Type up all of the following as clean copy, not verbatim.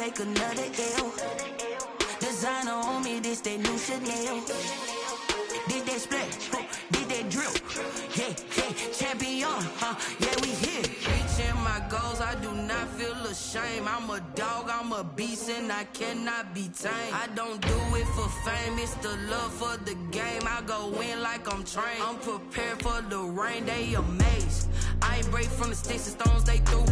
take another L. Designer on me, this that new Chanel. Did that splash, did that drill. Yeah, yeah, champion, yeah, we here. Reaching my goals, I do not feel ashamed. I'm a dog, I'm a beast, and I cannot be tamed. I don't do it for fame, it's the love for the game. I go in like I'm trained. I'm prepared for the rain, they amazed. I ain't break from the sticks and stones they threw.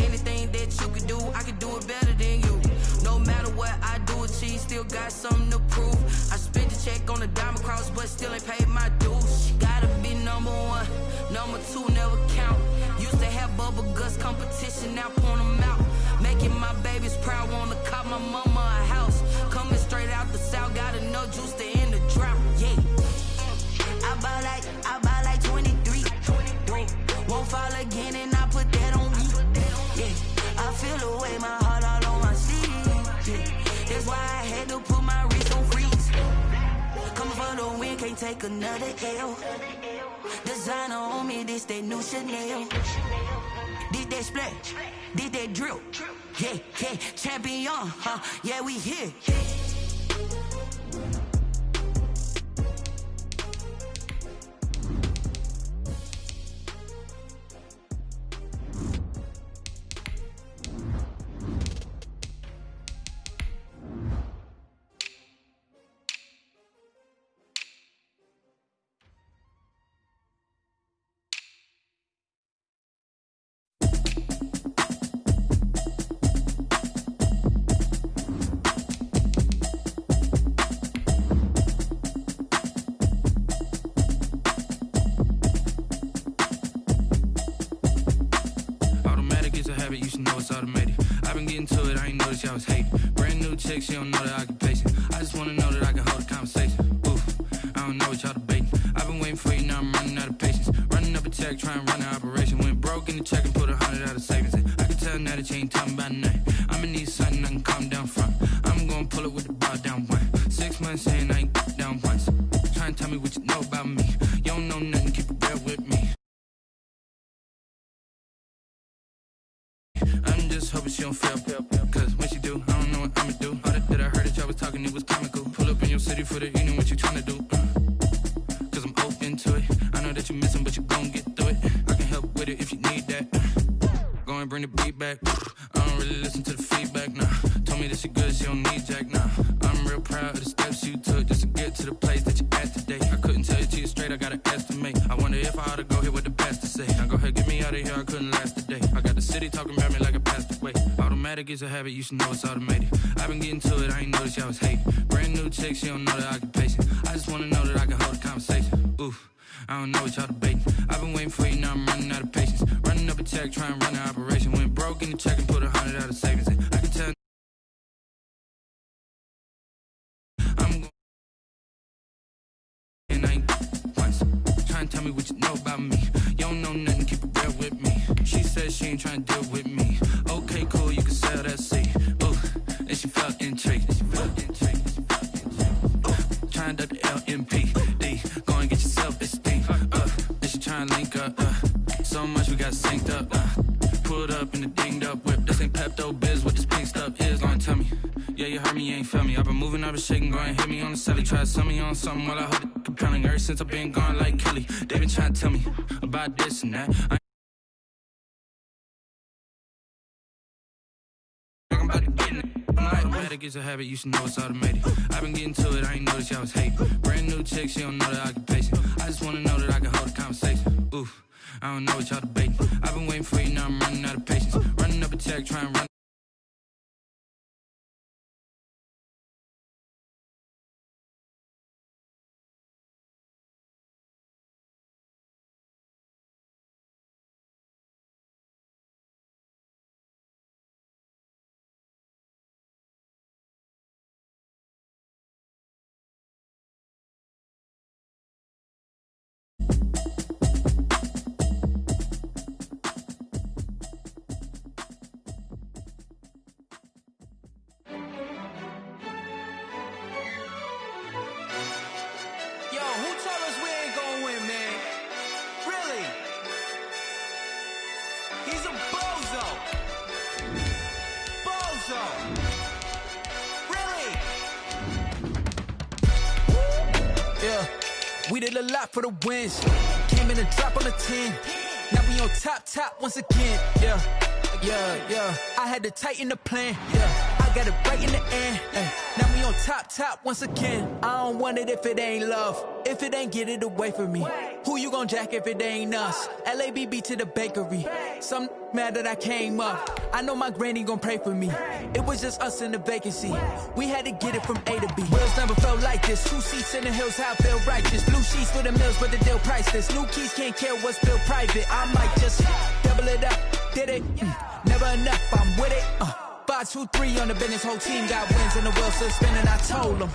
Anything that you can do, I can do it better than you. No matter what I do, achieve, still got something to prove. I spent the check on the diamond cross, but still ain't paid my dues. Gotta be number one, number two never count. Used to have bubble guts competition, now point them out. Making my babies proud, wanna cop my mama a house. Coming straight out the south, got enough juice to end the drought. Yeah, I buy like 23. Won't fall again, and I put that on me. Yeah, I feel away, my heart all on my sleeve. Yeah, that's why I had to put my wrist on freeze. Coming for the win, can't take another L. Designer on me, this that new Chanel. Did that splash, did that drill. Yeah, yeah, champion, yeah, we here. You should know it's automated. I've been getting to it, I ain't noticed y'all was hating. Brand new chick, she don't know the occupation. I just wanna know that I can hold a conversation. Oof, I don't know what y'all debating. I've been waiting for you, now I'm running out of patience. Running up a check, trying to run an operation. Went broke in the check and put 100 out of savings in. I can tell now that you ain't talking about nothing. I'ma need something I can calm down from. I'm gonna pull it with the bar down one. 6 months in, I ain't down once. Trying to tell me what you know about me. You don't know nothing, keep it real with me. I'm just hoping she don't fail, cause when she do, I don't know what I'ma do. All that I heard that y'all was talking, it was comical. Pull up in your city for the evening, what you tryna do? Cause I'm open to it. I know that you missing, but you gon' get through it. I can help with it if you need that. Go and bring the beat back. I don't really listen to the feedback, nah. Told me that she good, she don't need jack, nah. I'm real proud of the steps you took just to get to the place that you at today. I couldn't tell you to you straight, I gotta estimate. I wonder if I ought to go here with the best to say. Now go ahead, get me out of here, I couldn't last today. I got the city talking about me like a passed away. Automatic is a habit, you should know it's automated. I've been getting to it, I ain't noticed y'all was hating. Brand new chick, she don't know the occupation. I just wanna know that I can hold a conversation. Oof, I don't know what y'all debating. I've been waiting for you, now I'm running out of patience. Running up a check, trying to run an operation. Went broke in the check and put 100 out of savings in. I can tell I'm going and I ain't once. Trying to tell me what you know about me. You don't know nothing, keep it real with me. She said she ain't trying to deal with me. Okay, cool, you can sell that seat. Ooh, and she felt intrigued. Trying to the LMPD. Go and get your self-esteem. And she trying to link up. So much we got synced up. Pulled up in the dinged up whip. This ain't Pepto-Biz, what this pink stuff is. Gonna tell me. Yeah, you heard me, you ain't felt me. I've been moving, I've been shaking, go and hit me on the celly. Try to sell me on something while I hold it compelling. Ever since I've been gone like Kelly. They been trying to tell me about this and that. I'm about to get it. Automatic is a habit, you should know it's automated. I've been getting to it, I ain't noticed y'all was hating. Brand new chick, she don't know the occupation. I just wanna know that I can hold a conversation. Oof, I don't know what y'all debating. I've been waiting for you, now I'm running out of patience. Running up a check, trying to run. so. Really? Yeah, we did a lot for the wins. Came in and drop on the 10. Now we on top once again. Yeah. I had to tighten the plan. Yeah, I got it right in the end. Now we on top once again. I don't want it if it ain't love. If it ain't, get it away from me. Who you gon' jack if it ain't us? LABB to the bakery. Some mad that I came up. I know my granny gon' pray for me. It was just us in the vacancy. We had to get it from A to B. Wheels never felt like this. 2 seats in the hills, how I feel righteous. Blue sheets for the mills, but the deal priceless. New keys can't care what's built private. I might just double it up. Did it? Never enough, I'm with it. 5, 2, 3 on the business. Whole team got wins and the wheels still spinning. I told them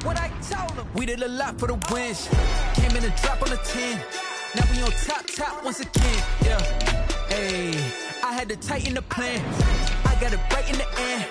what I told them. We did a lot for the wins. Came in and drop on the 10. Now we on top once again. Yeah, hey, I had to tighten the plan. I got it right in the end.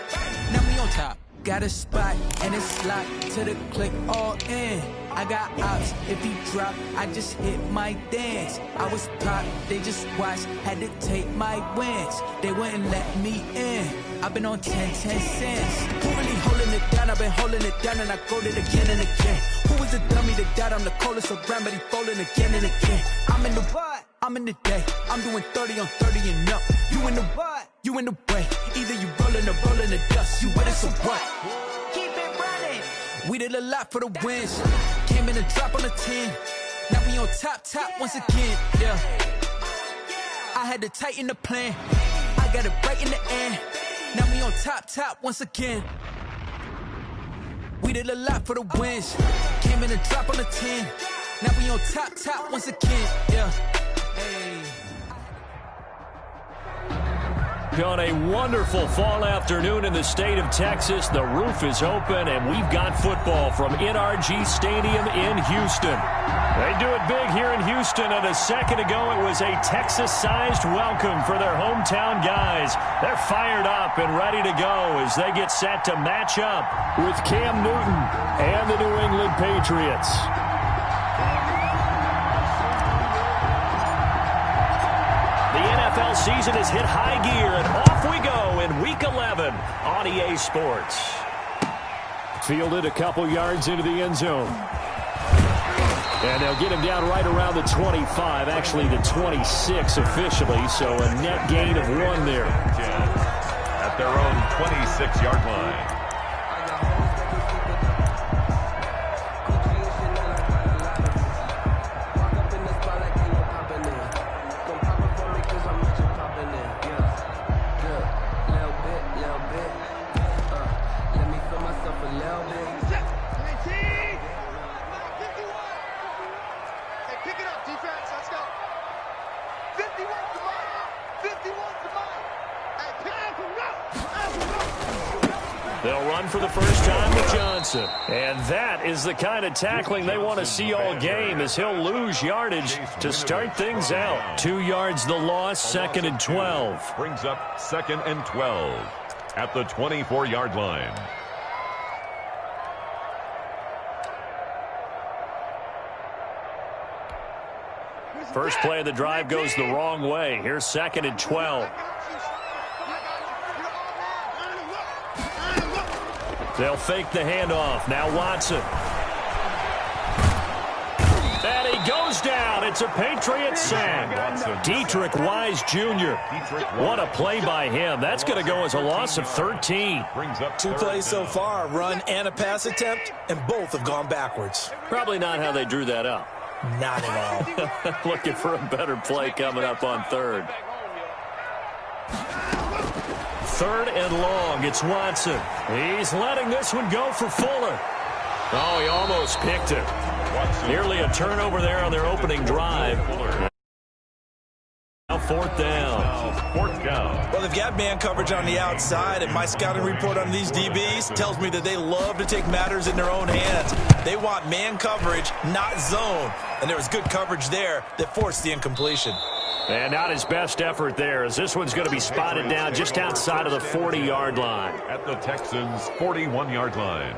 Now we on top. Got a spot and it's locked to the click all in. I got ops, if he drop, I just hit my dance. I was pop, they just watched, had to take my wins. They wouldn't let me in. I've been on 10 cents. Who really holding it down? I've been holding it down and I go it again and again. Who was the dummy that died? I'm the coldest around, but he folding again and again. I'm in the what? I'm in the day. I'm doing 30 on 30 and up. You in the what? You in the way. Either you rolling or rolling the dust. You with us or what? Keep it running. We did a lot for the wins. Came in and drop on the 10. Now we on top once again. Yeah, I had to tighten the plan. I got it right in the end. Now we on top once again. We did a lot for the wins. Came in and drop on the 10. Now we on top once again. Yeah. Hey. On a wonderful fall afternoon in the state of Texas, the roof is open, and we've got football from NRG Stadium in Houston. They do it big here in Houston, and a second ago it was a Texas-sized welcome for their hometown guys. They're fired up and ready to go as they get set to match up with Cam Newton and the New England Patriots. NFL season has hit high gear, and off we go in Week 11 on EA Sports. Fielded a couple yards into the end zone. And they'll get him down right around the 25, actually the 26 officially, so a net gain of 1 there. At their own 26-yard line. They'll run for the first time with Johnson. And that is the kind of tackling they want to see all game, as he'll lose yardage to start things out. 2 yards the loss, 2nd and 12. Brings up 2nd and 12 at the 24-yard line. First play of the drive goes the wrong way. Here's 2nd and 12. They'll fake the handoff. Now Watson. And he goes down. It's a Patriots sack. Dietrich Wise Jr. What a play by him. That's going to go as a loss of 13. 2 plays so far, a run and a pass attempt, and both have gone backwards. Probably not how they drew that up. Not at all. Looking for a better play coming up on 3rd. 3rd and long. It's Watson. He's letting this one go for Fuller. Oh, he almost picked it. Nearly a turnover there on their opening drive. Now 4th down. 4th down. Well, they've got man coverage on the outside, and my scouting report on these DBs tells me that they love to take matters in their own hands. They want man coverage, not zone. And there was good coverage there that forced the incompletion. And not his best effort there, as this one's going to be spotted down just outside of the 40-yard line. At the Texans' 41-yard line.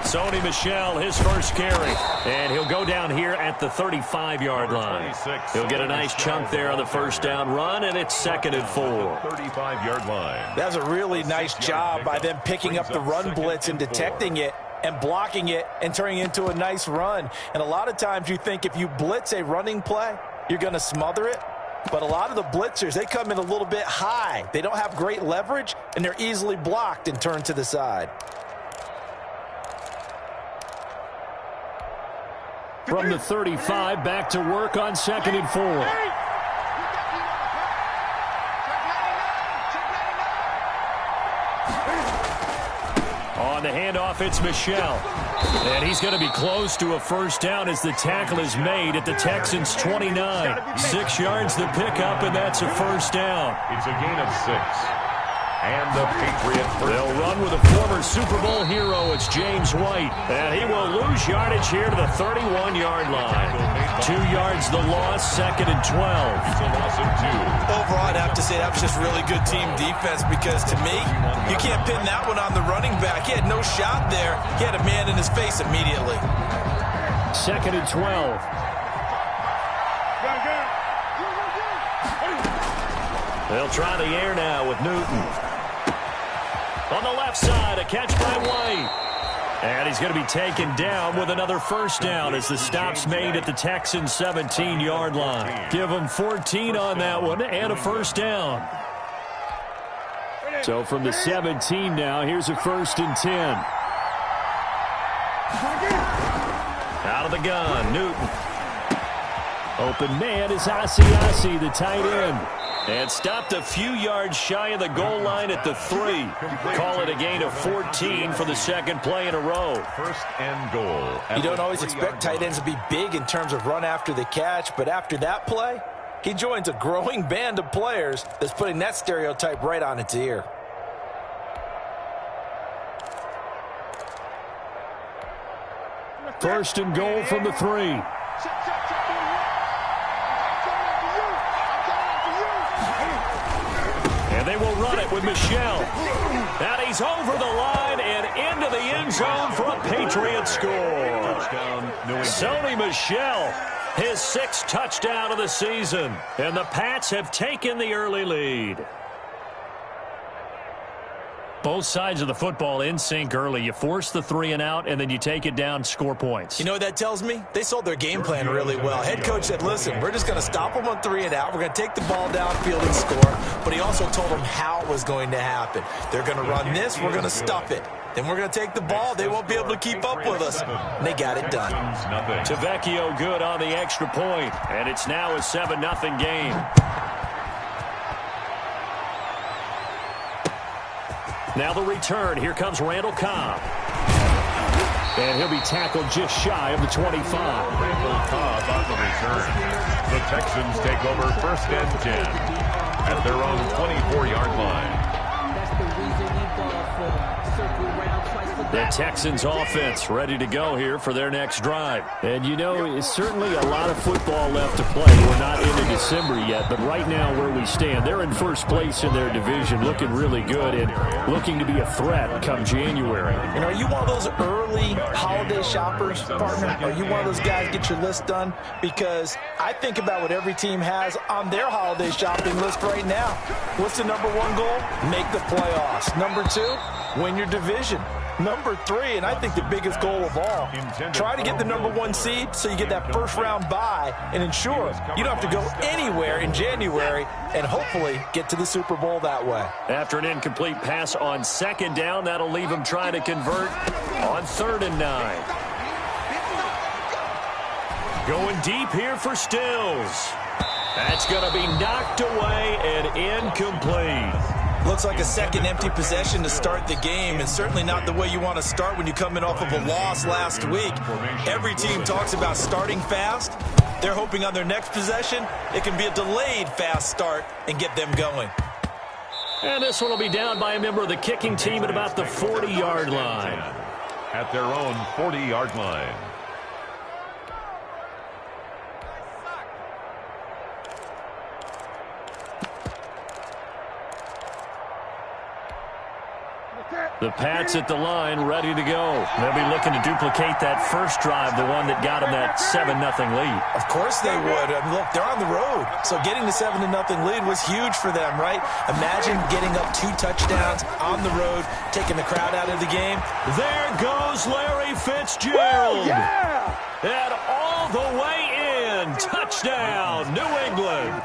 Sony Michel, his first carry. And he'll go down here at the 35-yard line. He'll get a nice chunk there on the first down run, and it's 2nd and 4. 35-yard line. That's a really nice job by them picking up the run blitz and detecting it and blocking it and turning it into a nice run. And a lot of times you think if you blitz a running play, you're going to smother it. But a lot of the blitzers, they come in a little bit high. They don't have great leverage, and they're easily blocked and turned to the side. From the 35, back to work on 2nd and 4. On the handoff, it's Michel. And he's going to be close to a first down as the tackle is made at the Texans' 29. 6 yards the pickup, and that's a first down. It's a gain of 6. And the Patriots. They'll run with a former Super Bowl hero. It's James White. And he will lose yardage here to the 31-yard line. 2 yards the loss, 2nd and 12. It's a loss of 2. Overall, I'd have to say that was just really good team defense because, to me, you can't pin that one on the running back. He had no shot there. He had a man in his face immediately. 2nd and 12. They'll try the air now with Newton. On the left side, a catch by White. And he's going to be taken down with another first down as the stop's made at the Texans' 17-yard line. Give him 14 on that one and a first down. So from the 17 now, here's a 1st and 10. Out of the gun, Newton. Open man is Asiasi, the tight end. And stopped a few yards shy of the goal line at the 3. Call it a gain of 14 for the 2nd play in a row. 1st and goal. You don't always expect tight ends to be big in terms of run after the catch, but after that play, he joins a growing band of players that's putting that stereotype right on its ear. First and goal from the 3. And they will run it with Michel. And he's over the line and into the end zone for a Patriot score. Sony Michel, his 6th touchdown of the season. And the Pats have taken the early lead. Both sides of the football in sync early. You force the 3 and out, and then you take it down, score points. You know what that tells me? They sold their game plan really well. Head coach said, listen, we're just going to stop them on 3 and out. We're going to take the ball downfield and score. But he also told them how it was going to happen. They're going to run this. We're going to stuff it. Then we're going to take the ball. They won't be able to keep up with us. And they got it done. Tavecchio good on the extra point, and it's now a 7-0 game. Now the return. Here comes Randall Cobb. And he'll be tackled just shy of the 25. Randall Cobb on the return. The Texans take over 1st and 10 at their own 24-yard line. The Texans offense ready to go here for their next drive. And you know, it's certainly a lot of football left to play. We're not into December yet, but right now where we stand, they're in first place in their division, looking really good and looking to be a threat come January. And are you one of those early holiday shoppers, partner? Are you one of those guys get your list done? Because I think about what every team has on their holiday shopping list right now. What's the number 1 goal? Make the playoffs. Number 2, win your division. Number 3, and I think the biggest goal of all, try to get the number 1 seed so you get that first-round bye and ensure you don't have to go anywhere in January and hopefully get to the Super Bowl that way. After an incomplete pass on 2nd down, that'll leave him trying to convert on 3rd and 9. Going deep here for Stills. That's going to be knocked away and incomplete. Looks like a second empty possession to start the game, and certainly not the way you want to start when you come in off of a loss last week. Every team talks about starting fast. They're hoping on their next possession it can be a delayed fast start and get them going. And this one will be down by a member of the kicking team at about the 40-yard line. At their own 40-yard line. The Pats at the line, ready to go. They'll be looking to duplicate that first drive, the one that got them that 7-0 lead. Of course they would. I mean, look, they're on the road. So getting the 7-0 lead was huge for them, right? Imagine getting up 2 touchdowns on the road, taking the crowd out of the game. There goes Larry Fitzgerald. Woo, yeah! And all the way in. Touchdown, New England.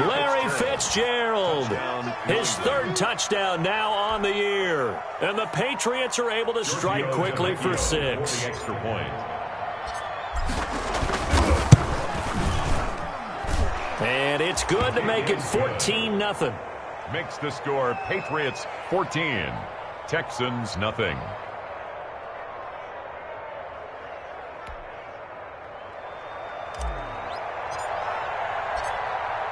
Larry Fitzgerald. His 3rd touchdown now on the year. And the Patriots are able to strike quickly for 6. Extra point. And it's good to make it 14-0. Makes the score Patriots 14, Texans nothing.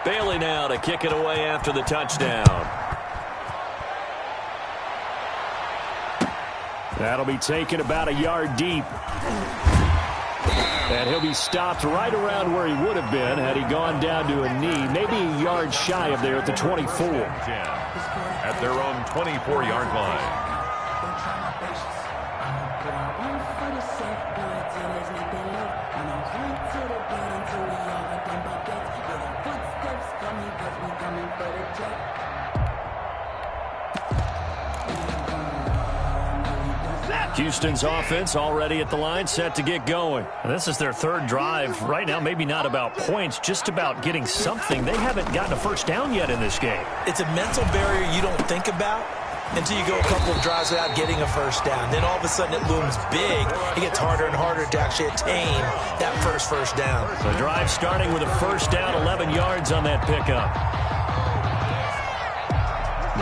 Bailey now to kick it away after the touchdown. That'll be taken about a yard deep. And he'll be stopped right around where he would have been had he gone down to a knee, maybe a yard shy of there at the 24. At their own 24-yard line. Houston's offense already at the line, set to get going. And this is their 3rd drive. Right now, maybe not about points, just about getting something. They haven't gotten a first down yet in this game. It's a mental barrier you don't think about until you go a couple of drives without getting a first down. Then all of a sudden it looms big. It gets harder and harder to actually attain that first down. The drive starting with a first down, 11 yards on that pickup.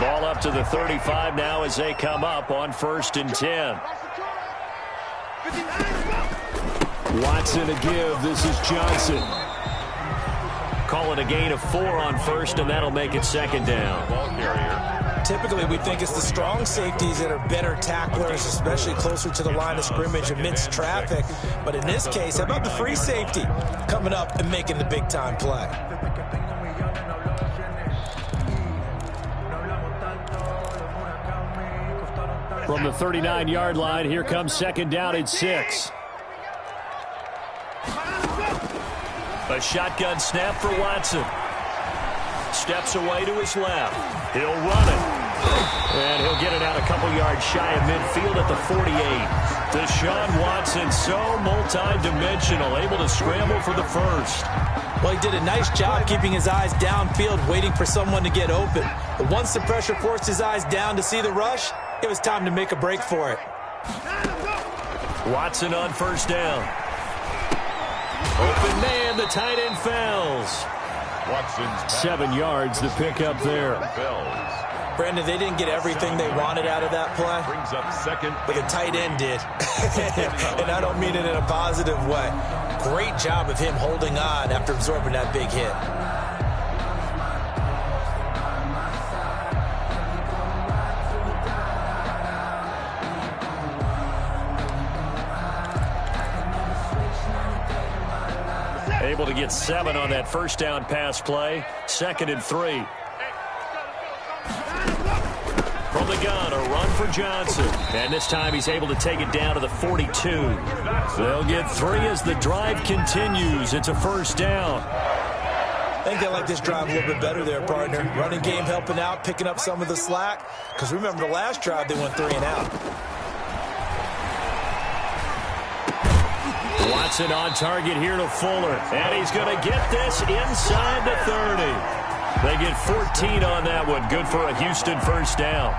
Ball up to the 35 now as they come up on 1st and 10. Watson to give. This is Johnson. Call it a gain of 4 on 1st, and that'll make it 2nd down. Ball carrier. Typically, we think it's the strong safeties that are better tacklers, especially closer to the line of scrimmage amidst traffic. But in this case, how about the free safety coming up and making the big-time play? From the 39-yard line, here comes 2nd down and 6. A shotgun snap for Watson. Steps away to his left. He'll run it. And he'll get it out a couple yards shy of midfield at the 48. Deshaun Watson, so multi-dimensional, able to scramble for the first. Well, he did a nice job keeping his eyes downfield, waiting for someone to get open. But once the pressure forced his eyes down to see the rush, it was time to make a break for it. Watson on 1st down. Open man, the tight end fells. Watson's 7 yards to pick up there. Brandon, they didn't get everything they wanted out of that play. Brings up 2nd. But the tight end did. And I don't mean it in a positive way. Great job of him holding on after absorbing that big hit. Able to get 7 on that first down pass play. 2nd and 3. From the gun, a run for Johnson. And this time he's able to take it down to the 42. They'll get 3 as the drive continues. It's a first down. I think they like this drive a little bit better there, partner. Running game helping out, picking up some of the slack. Because remember the last drive, they went 3 and out. Watson on target here to Fuller. And he's going to get this inside the 30. They get 14 on that one. Good for a Houston first down.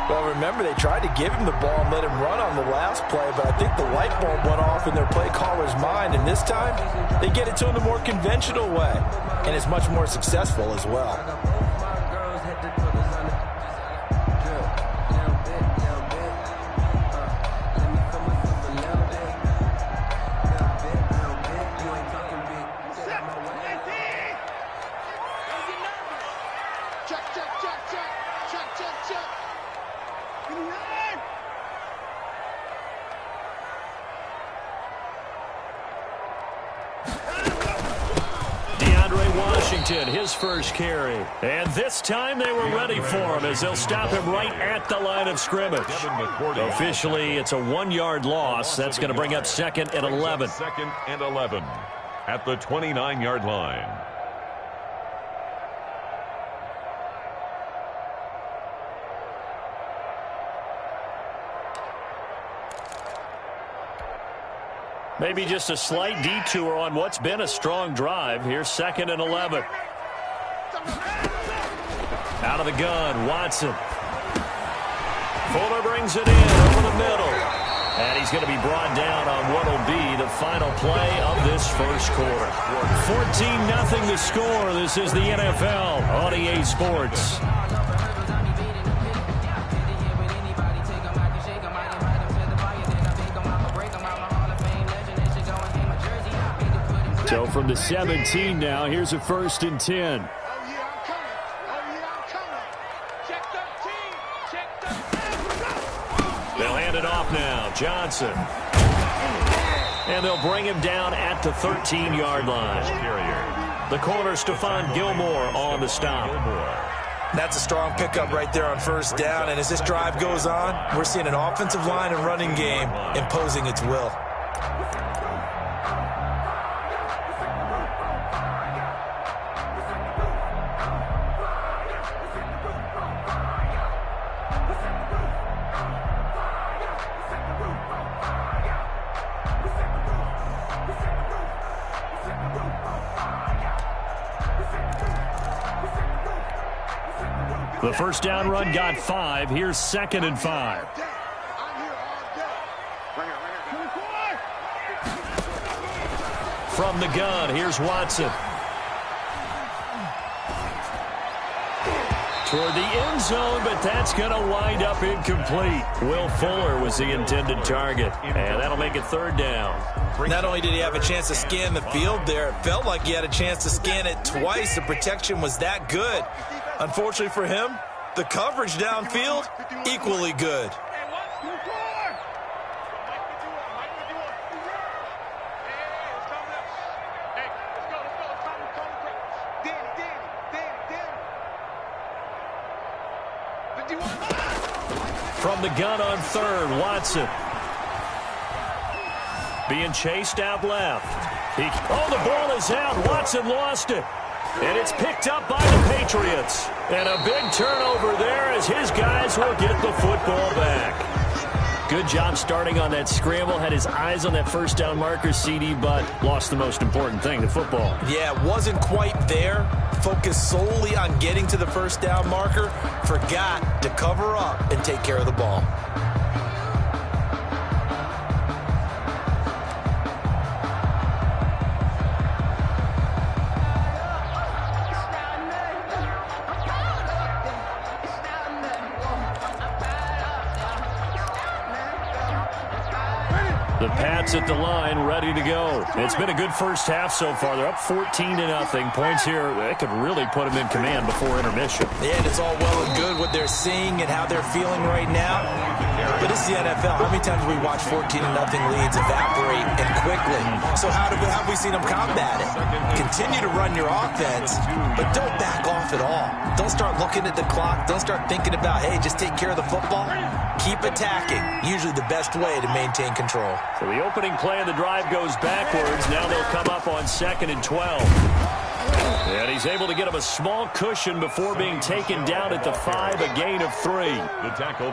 Well, remember, they tried to give him the ball and let him run on the last play, but I think the light bulb went off in their play caller's mind, and this time they get it to him the more conventional way, and it's much more successful as well. Washington, his first carry. And this time they were ready for him as they'll stop him right at the line of scrimmage. Officially, it's a 1-yard loss. That's going to bring up 2nd and 11. 2nd and 11 at the 29-yard line. Maybe just a slight detour on what's been a strong drive. Here's 2nd and 11. Out of the gun, Watson. Fuller brings it in over the middle. And he's going to be brought down on what will be the final play of this first quarter. 14-0 the score. This is the NFL on EA Sports. So from the 17 now, here's a 1st and 10. They'll hand it off now. Johnson. And they'll bring him down at the 13-yard line. The corner, Stephon Gilmore, on the stop. That's a strong pickup right there on 1st down. And as this drive goes on, we're seeing an offensive line and running game imposing its will. The 1st down run got 5. Here's 2nd and 5. From the gun, here's Watson. Toward the end zone, but that's going to wind up incomplete. Will Fuller was the intended target, and that'll make it 3rd down. Not only did he have a chance to scan the field there, it felt like he had a chance to scan it twice. The protection was that good. Unfortunately for him, the coverage downfield, equally good. From the gun on 3rd, Watson. Being chased out left. The ball is out. Watson lost it. And it's picked up by the Patriots. And a big turnover there as his guys will get the football back. Good job starting on that scramble. Had his eyes on that 1st down marker, CD, but lost the most important thing, the football. Yeah, it wasn't quite there. Focused solely on getting to the 1st down marker. Forgot to cover up and take care of the ball. The Pats at the line, ready to go. It's been a good first half so far. They're up 14-0. Points here, they could really put them in command before intermission. Yeah, and it's all well and good what they're seeing and how they're feeling right now. But this is the NFL. How many times have we watched 14-0 leads evaporate and quickly? So how have we seen them combat it? Continue to run your offense, but don't back off at all. Don't start looking at the clock. Don't start thinking about, hey, just take care of the football. Keep attacking. Usually the best way to maintain control. So the opening play of the drive goes backwards. Now they'll come up on 2nd and 12. And he's able to get him a small cushion before being taken down at the 5, a gain of 3.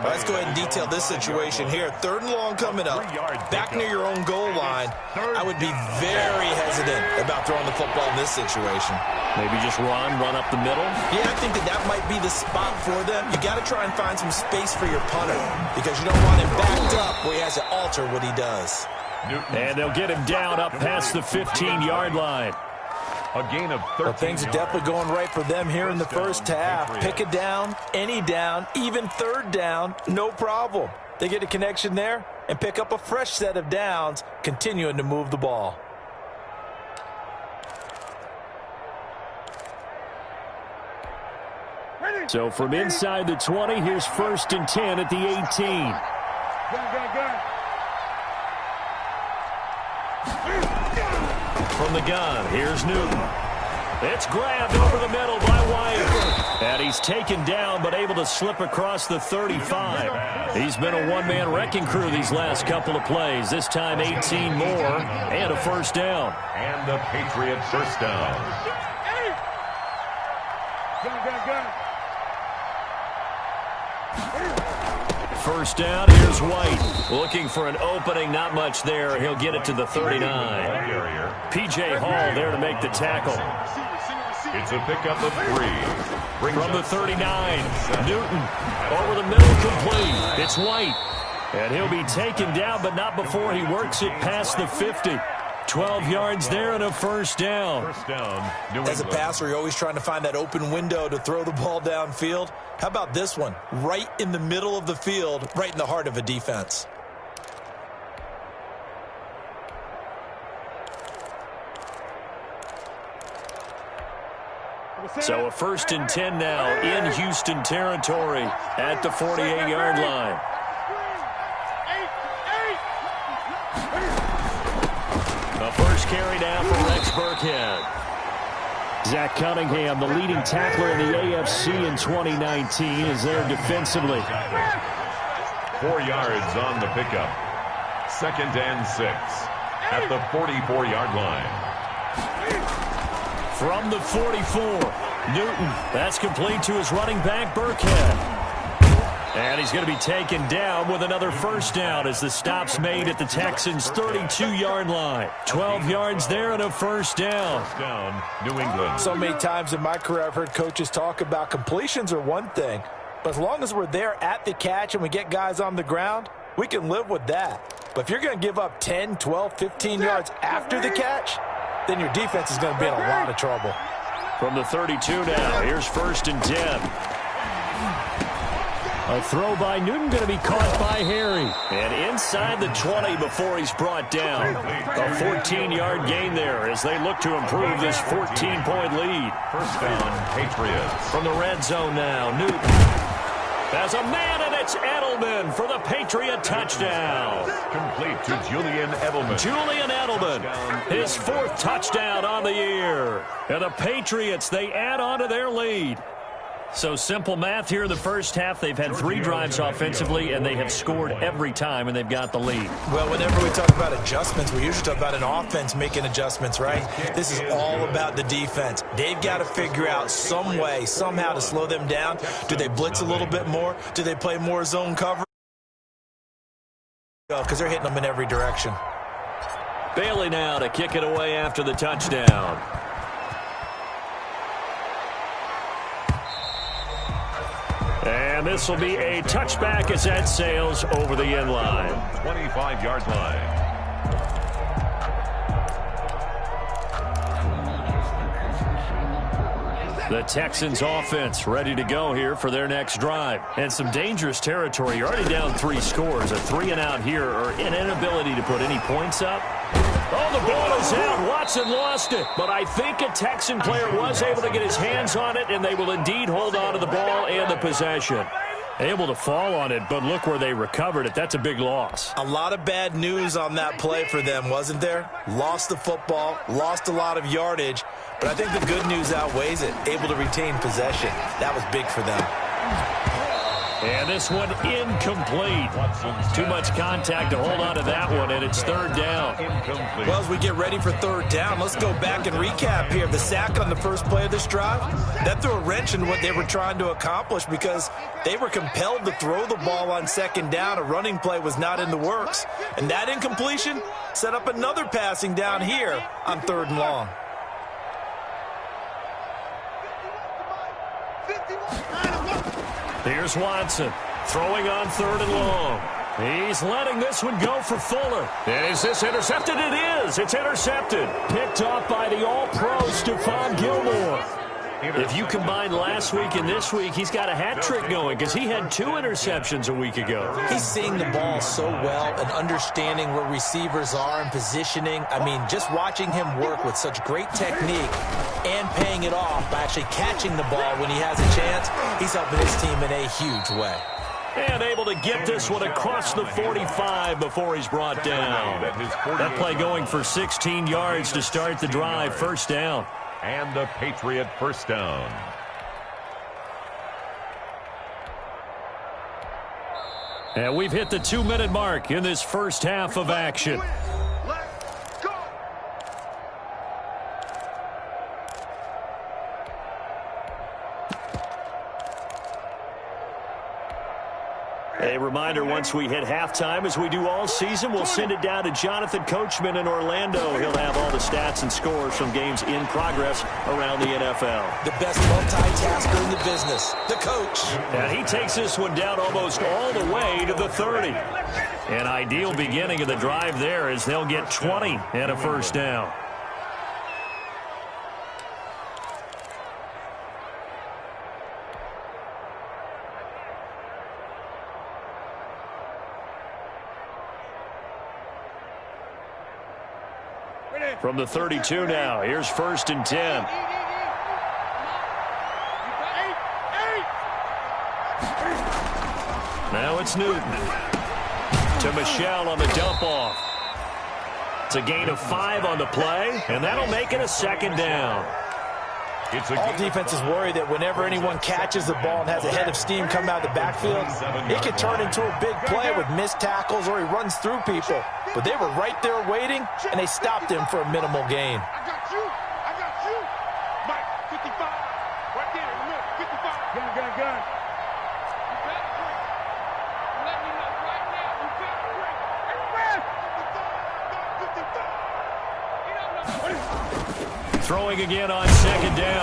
Let's go ahead and detail this situation here. 3rd and long coming up. Back near your own goal line. I would be very hesitant about throwing the football in this situation. Maybe just run up the middle? Yeah, I think that might be the spot for them. You got to try and find some space for your punter because you don't want him backed up where he has to alter what he does. And they'll get him down up past the 15-yard line. A gain of 13. Well, things are definitely going right for them here in the first half. Pick a down, any down, even 3rd down, no problem. They get a connection there and pick up a fresh set of downs, continuing to move the ball. So from inside the 20, here's 1st and 10 at the 18. From the gun, here's Newton. It's grabbed over the middle by White. And he's taken down, but able to slip across the 35. He's been a one-man wrecking crew these last couple of plays. This time 18 more and a first down. And the Patriots first down. First down, here's White. Looking for an opening, not much there. He'll get it to the 39. P.J. Hall there to make the tackle. It's a pickup of 3. From the 39, Newton over the middle, complete. It's White. And he'll be taken down, but not before he works it past the 50. 12 yards there and a first down. First down, New England. As a passer, you're always trying to find that open window to throw the ball downfield. How about this one? Right in the middle of the field, right in the heart of a defense. So a 1st and 10 now in Houston territory at the 48-yard line. The first carry now for Rex Burkhead. Zach Cunningham, the leading tackler in the AFC in 2019, is there defensively. 4 yards on the pickup. 2nd and 6 at the 44-yard line. From the 44, Newton. That's complete to his running back, Burkhead. And he's going to be taken down with another first down as the stop's made at the Texans' 32-yard line. 12 yards there and a first down. First down, New England. So many times in my career I've heard coaches talk about completions are one thing, but as long as we're there at the catch and we get guys on the ground, we can live with that. But if you're going to give up 10, 12, 15 yards after the catch, then your defense is going to be in a lot of trouble. From the 32 now, here's 1st and 10. A throw by Newton going to be caught by Harry. And inside the 20 before he's brought down. A 14-yard gain there as they look to improve this 14-point lead. First down, Patriots. From the red zone now, Newton. There's a man, and it's Edelman for the Patriot touchdown. Complete to Julian Edelman. Julian Edelman, his 4th touchdown on the year. And the Patriots, they add on to their lead. So simple math here in the first half. They've had 3 drives offensively, and they have scored every time, and they've got the lead. Well, whenever we talk about adjustments, we usually talk about an offense making adjustments, right? This is all about the defense. They've got to figure out some way, somehow to slow them down. Do they blitz a little bit more? Do they play more zone cover? Because they're hitting them in every direction. Bailey now to kick it away after the touchdown. And this will be a touchback as that sails over the end line. 25-yard line. The Texans offense ready to go here for their next drive. And some dangerous territory. You're already down 3 scores. A 3-and-out here or an inability to put any points up. Oh, the ball is out. Watson lost it. But I think a Texan player was able to get his hands on it, and they will indeed hold on to the ball and the possession. Able to fall on it, but look where they recovered it. That's a big loss. A lot of bad news on that play for them, wasn't there? Lost the football, lost a lot of yardage, but I think the good news outweighs it. Able to retain possession. That was big for them. And this one incomplete. Too much contact to hold on to that one, and it's 3rd down. Well, as we get ready for 3rd down, let's go back and recap here. The sack on the first play of this drive, that threw a wrench in what they were trying to accomplish because they were compelled to throw the ball on 2nd down. A running play was not in the works. And that incompletion set up another passing down here on 3rd and long. Here's Watson, throwing on 3rd and long. He's letting this one go for Fuller. And is this intercepted? It is. It's intercepted. Picked off by the All-Pro Stephon Gilmore. If you combine last week and this week, he's got a hat trick going because he had 2 interceptions a week ago. He's seeing the ball so well and understanding where receivers are and positioning. I mean, just watching him work with such great technique and paying it off by actually catching the ball when he has a chance, he's helping his team in a huge way. And able to get this one across the 45 before he's brought down. That play going for 16 yards to start the drive. First down. And the Patriot first down. And we've hit the 2-minute mark in this first half of action. A reminder, once we hit halftime, as we do all season, we'll send it down to Jonathan Coachman in Orlando. He'll have all the stats and scores from games in progress around the NFL. The best multitasker in the business, the coach. And he takes this one down almost all the way to the 30. An ideal beginning of the drive there as they'll get 20 and a first down. From the 32 now, here's 1st and 10. Now it's Newton. To Michelle on the dump-off. It's a gain of 5 on the play, and that'll make it a 2nd down. All defenses worry that whenever anyone catches the ball and has a head of steam come out of the backfield, it can turn into a big play with missed tackles or he runs through people. But they were right there waiting, and they stopped him for a minimal gain. I got you. Mike, 55. Right there in the middle, 55. Gun. You got 3. I'm letting you know right now, you got 3. 55. Throwing again on 2nd down.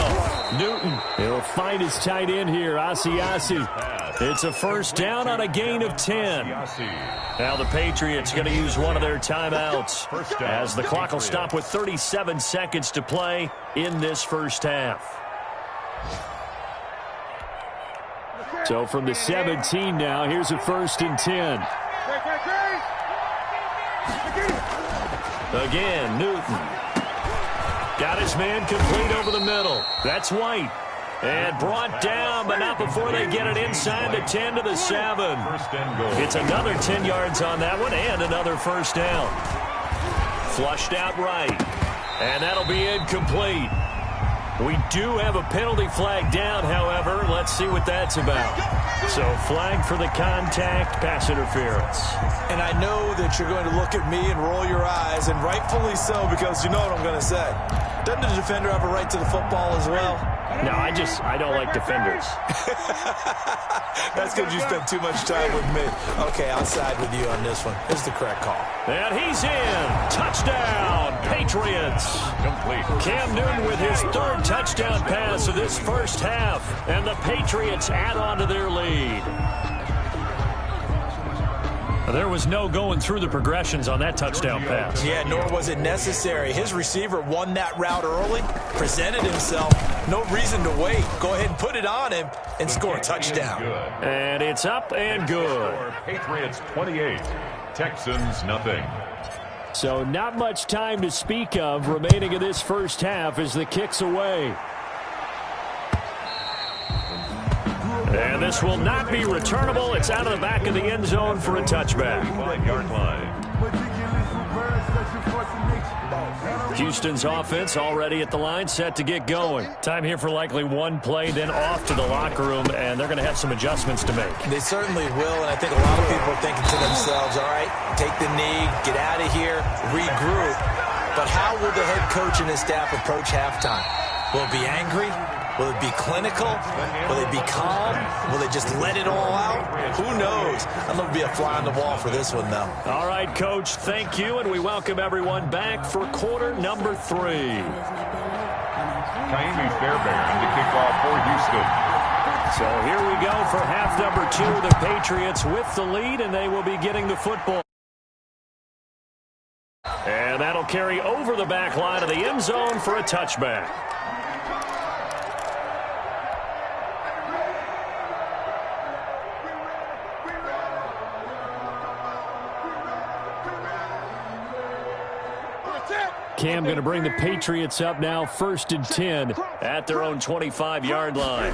Newton, he'll find his tight end here, Asiasi. It's a first down on a gain of 10. Now the Patriots going to use one of their timeouts as the clock will stop with 37 seconds to play in this first half. So from the 17 now, here's a 1st and 10. Again, Newton. Got his man complete over the middle. That's White. And brought down, but not before they get it inside the 10 to the 7. It's another 10 yards on that one and another first down. Flushed out right. And that'll be incomplete. We do have a penalty flag down, however. Let's see what that's about. So flag for the contact, pass interference. And I know that you're going to look at me and roll your eyes, and rightfully so, because you know what I'm going to say. Doesn't the defender have a right to the football as well? No, I don't like defenders. That's because you spent too much time with me. Okay, I'll side with you on this one. It's the correct call. And he's in. Touchdown, Patriots. Complete. Cam Newton with his 3rd touchdown pass of this first half. And the Patriots add on to their lead. There was no going through the progressions on that touchdown pass. Yeah, nor was it necessary. His receiver won that route early, presented himself. No reason to wait. Go ahead and put it on him and score a touchdown. And it's up and good. Patriots 28, Texans nothing. So not much time to speak of remaining in this first half as the kick's away. And this will not be returnable. It's out of the back of the end zone for a touchback. 5-yard line. Houston's offense already at the line, set to get going. Time here for likely one play, then off to the locker room, and they're going to have some adjustments to make. They certainly will, and I think a lot of people are thinking to themselves, all right, take the knee, get out of here, regroup. But how will the head coach and his staff approach halftime? Will it be angry? Will it be clinical? Will they be calm? Will they just let it all out? Who knows? I'm going to be a fly on the wall for this one, though. All right, Coach, thank you, and we welcome everyone back for quarter number 3. Kaimi Fairbairn to kick off for Houston. So here we go for half number 2. The Patriots with the lead, and they will be getting the football. And that'll carry over the back line of the end zone for a touchback. Cam going to bring the Patriots up now, 1st and 10 at their own 25-yard line.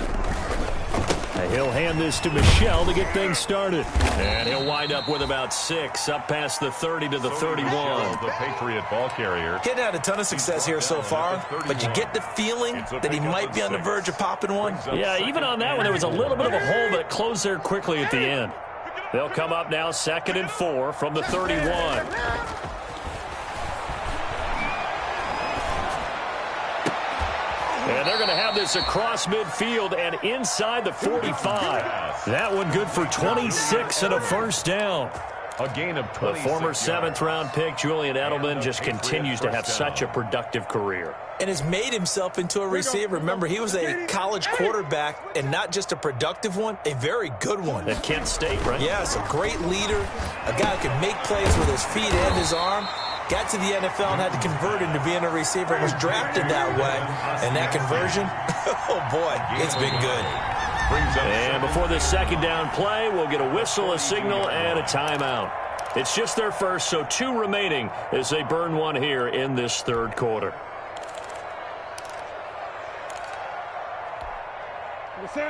And he'll hand this to Michel to get things started. And he'll wind up with about 6, up past the 30 to the 31. The Patriot ball carrier. He hadn't had a ton of success here so far, but you get the feeling that he might be on the verge of popping one. Yeah, even on that one, there was a little bit of a hole, but it closed there quickly at the end. They'll come up now 2nd and 4 from the 31. And they're going to have this across midfield and inside the 45. That one good for 26 and a first down. A gain of 26. The former 7th-round pick, Julian Edelman, just continues to have such a productive career. And has made himself into a receiver. Remember, he was a college quarterback, and not just a productive one, a very good one. At Kent State, right? Yes, a great leader, a guy who can make plays with his feet and his arm. Got to the NFL and had to convert into being a receiver and was drafted that way. And that conversion, oh boy, it's been good. And before this 2nd down play, we'll get a whistle, a signal, and a timeout. It's just their first, so 2 remaining as they burn one here in this 3rd quarter.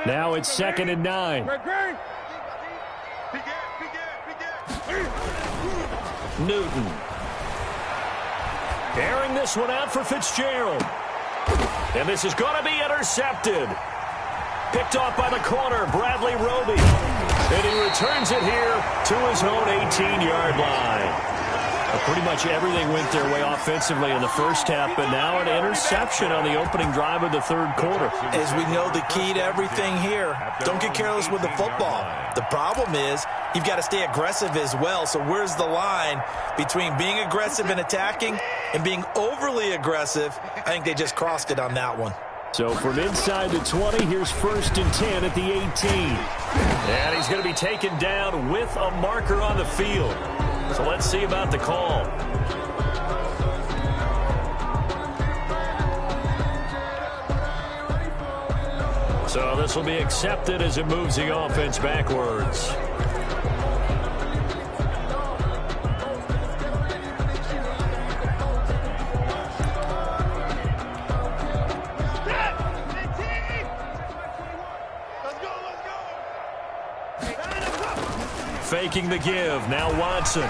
Now it's 2nd and 9. Newton. Airing this one out for Fitzgerald. And this is going to be intercepted. Picked off by the corner, Bradley Roby. And he returns it here to his own 18-yard line. Pretty much everything went their way offensively in the first half, but now an interception on the opening drive of the 3rd quarter. As we know, the key to everything here, don't get careless with the football. The problem is you've got to stay aggressive as well. So where's the line between being aggressive and attacking and being overly aggressive? I think they just crossed it on that one. So from inside the 20, here's 1st and 10 at the 18. And he's going to be taken down with a marker on the field. So let's see about the call. So this will be accepted as it moves the offense backwards. Faking the give. Now Watson.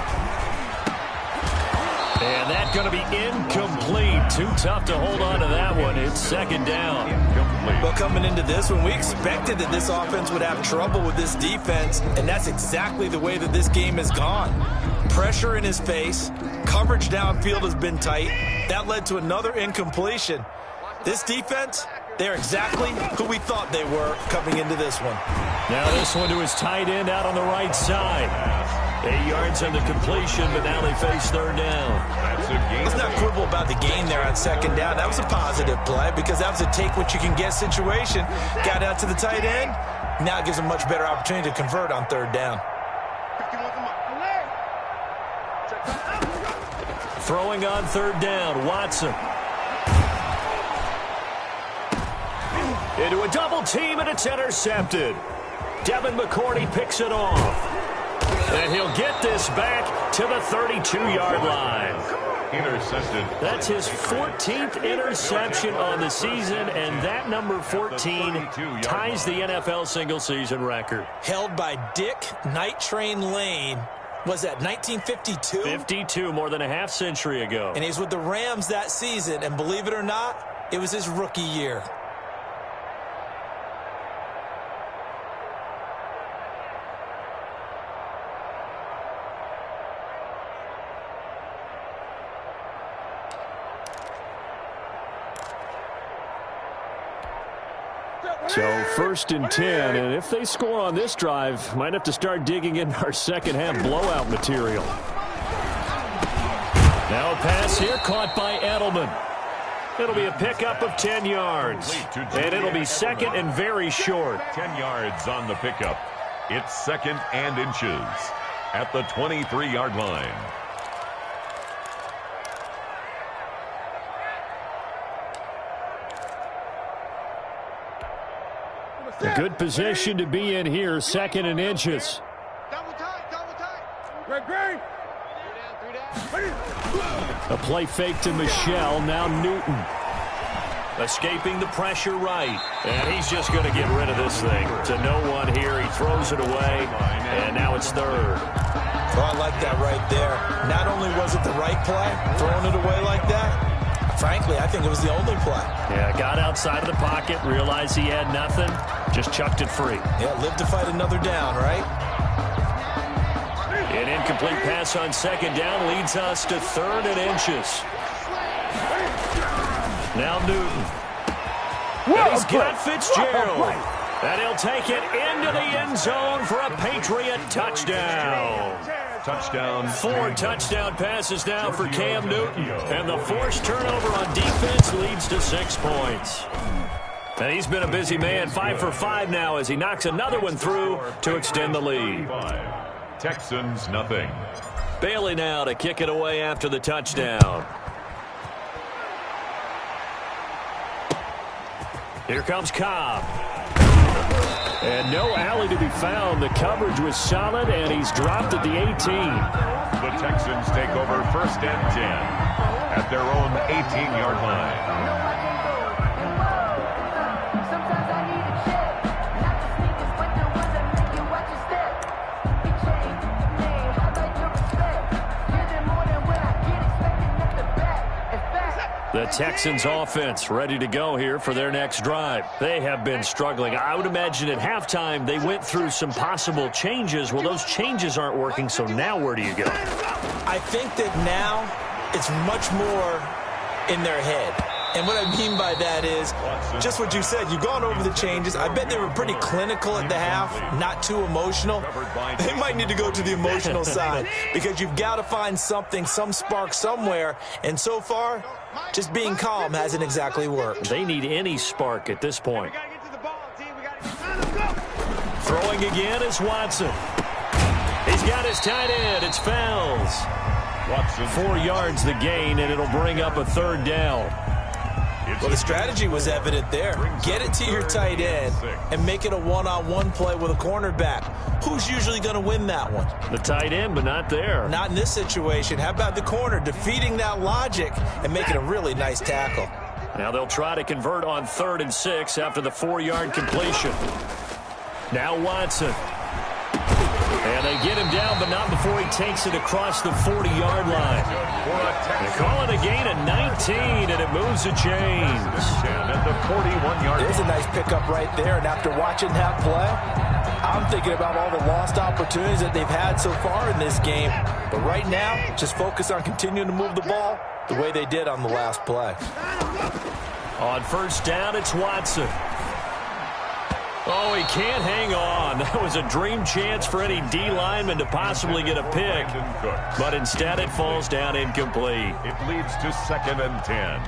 And that's going to be incomplete. Too tough to hold on to that one. It's 2nd down. Well, coming into this one, we expected that this offense would have trouble with this defense, and that's exactly the way that this game has gone. Pressure in his face. Coverage downfield has been tight. That led to another incompletion. This defense, they're exactly who we thought they were coming into this one. Now this one to his tight end out on the right side. 8 yards on the completion, but now they face 3rd down. Let's not quibble about the gain there on 2nd down. That was a positive play because that was a take-what-you-can-get situation. Got out to the tight end. Now it gives them much better opportunity to convert on 3rd down. Throwing on 3rd down, Watson. Into a double team, and it's intercepted. Devin McCourty picks it off. And he'll get this back to the 32-yard line. Intercepted. That's his 14th interception on the season, and that number 14 ties the NFL single-season record. Held by Dick Night Train Lane. Was that 1952? 52, more than a half-century ago. And he's with the Rams that season, and believe it or not, it was his rookie year. So 1st and 10, and if they score on this drive, might have to start digging in our second-half blowout material. Now a pass here caught by Edelman. It'll be a pickup of 10 yards, and it'll be 2nd and very short. 10 yards on the pickup. It's 2nd and inches at the 23-yard line. A good position to be in here, 2nd and inches. Double tight. Great. A play fake to Michel, now Newton. Escaping the pressure right. And he's just going to get rid of this thing. To no one here. He throws it away. And now it's third. Oh, I like that right there. Not only was it the right play, throwing it away like that, frankly, I think it was the only play. Yeah, got outside of the pocket, realized he had nothing, just chucked it free. Yeah, live to fight another down, right? An incomplete pass on second down leads us to third and inches. Now Newton. And he's got Fitzgerald. And he'll take it into the end zone for a Patriot touchdown. Touchdown. 4 touchdown passes now for Cam Newton. And the forced turnover on defense leads to 6 points. And he's been a busy man, 5 for 5 now as he knocks another one through to extend the lead. Texans nothing. Bailey now to kick it away after the touchdown. Here comes Cobb. And no alley to be found. The coverage was solid, and he's dropped at the 18. The Texans take over first and 10 at their own 18-yard line. The Texans offense ready to go here for their next drive. They have been struggling. I would imagine at halftime they went through some possible changes. Well, those changes aren't working, so now where do you go? I think that now it's much more in their head. And what I mean by that is just what you said. You've gone over the changes. I bet they were pretty clinical at the half, not too emotional. They might need to go to the emotional side because you've got to find something, some spark somewhere. And so far, just being calm hasn't exactly worked. They need any spark at this point. Throwing again is Watson. He's got his tight end. It's Fells. Watson. 4 yards the gain, and it'll bring up a third down. Well, the strategy was evident there. Get it to your tight end and make it a one-on-one play with a cornerback. Who's usually going to win that one? The tight end, but not there. Not in this situation. How about the corner defeating that logic and making a really nice tackle? Now they'll try to convert on 3rd and 6 after the 4-yard completion. Now Watson. And they get him down, but not before he takes it across the 40-yard line. They call it a gain of 19, and it moves the chains. At the 41-yard line. There's a nice pickup right there, and after watching that play, I'm thinking about all the lost opportunities that they've had so far in this game. But right now, just focus on continuing to move the ball the way they did on the last play. On first down, it's Watson. Oh, he can't hang on. That was a dream chance for any D lineman to possibly get a pick. But instead it falls down incomplete. It leads to 2nd and 10.